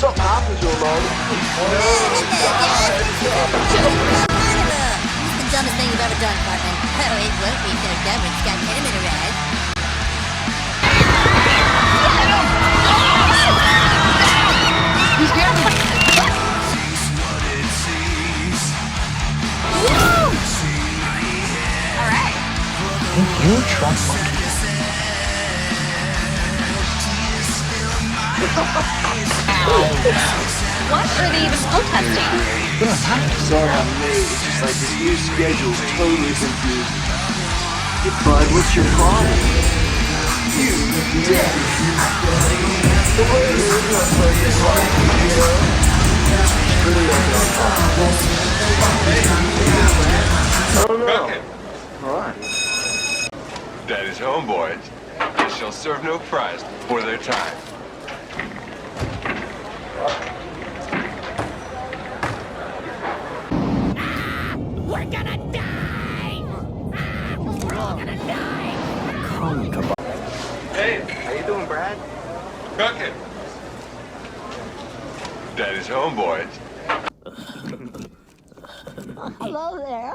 Something happened to him, Mom. It's the dumbest thing you've ever done, Cartman. Oh, it won't be so dumb when Scott Tenement arrives. He's getting it! Alright. Can you trust monkeys? What are they even protesting? Sorry I'm late. It's just like this new schedule's totally confused. Hey, bud, what's your problem? You dead. The way it is, not like this life, you know? Really like it on top. I don't know. Alright. Daddy's home, boys. They shall serve no fries before their time. We're gonna die! We're all gonna die! Hey, how you doing, Brad? Cooking. Daddy's home, boys. Hello there.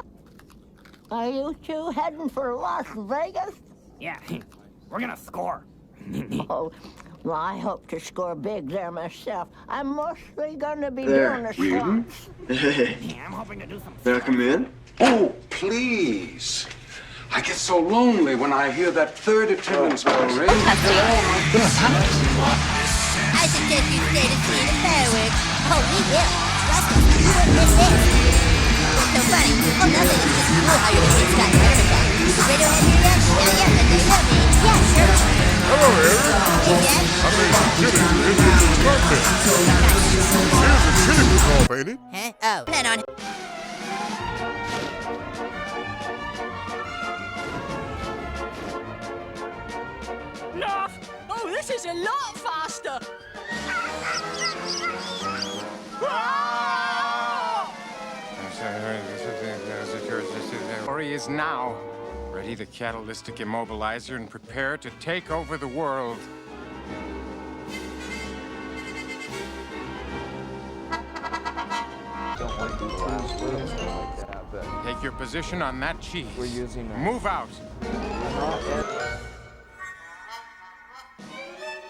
Are you two heading for Las Vegas? Yeah, we're gonna score. Oh, well, I hope to score big there myself. I'm mostly gonna be There, doing the Reardon. slots. Hey, Yeah, I'm hoping to do some. may I come in? Oh, please. I get so lonely when I hear that third attendance bell ring. I suggest you stay to see the fireworks. Oh, we will. Trust us, you won't miss this. What's so funny? Oh, nothing. It's just cool how you're gonna get Scott Tenement back. Radiohead here yet? Yeah, but they love me. Yeah, sure. Hello, Aaron. Hey, Dad. I made some chili for this Christmas birthday. Here's a chili cook-off, ain't it? Huh? Oh, plan on. No! Oh, this is a lot faster! Story is now. Ready the catalytic immobilizer and prepare to take over the world. Don't want to do the last word or something like that, but Take your position on that cheese. we're using that. Move out.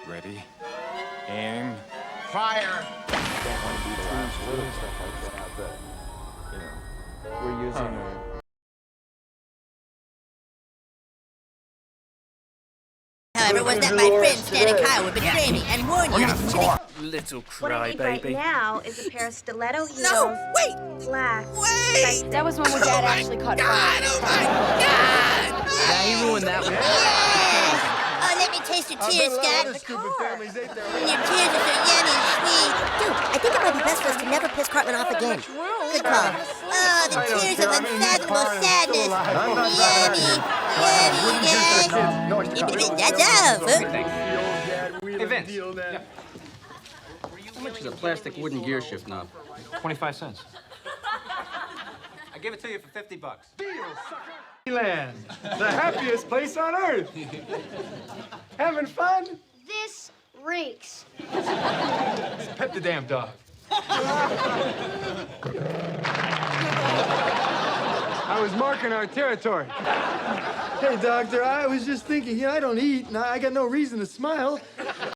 Ready? Aim. Fire! Don't want to do the last word or stuff like that, but we're using However, was that my friend Stan and Kyle would betray me and warn you that chili... Little What I need right now is a pair of stiletto heels. No! Wait! Black. Wait! That was when my dad actually caught fire. Oh my God! Yeah, you ruined that one. Oh, let me taste your tears, Scott. Stupid families ate that. Your tears are so yummy and sweet. Dude, I think it might be best for us to never piss Cartman off again. Good call. Oh, the tears of unfathomable sadness. Yummy, yummy, That's all, folks. Hey, Vince. Yeah. How much is a plastic wooden gear shift knob? 25 cents. I give it to you for $50. Land, the happiest place on earth. Having fun? This reeks. Pet the damn dog. I was marking our territory. Hey, doctor, I was just thinking, I don't eat, and I got no reason to smile.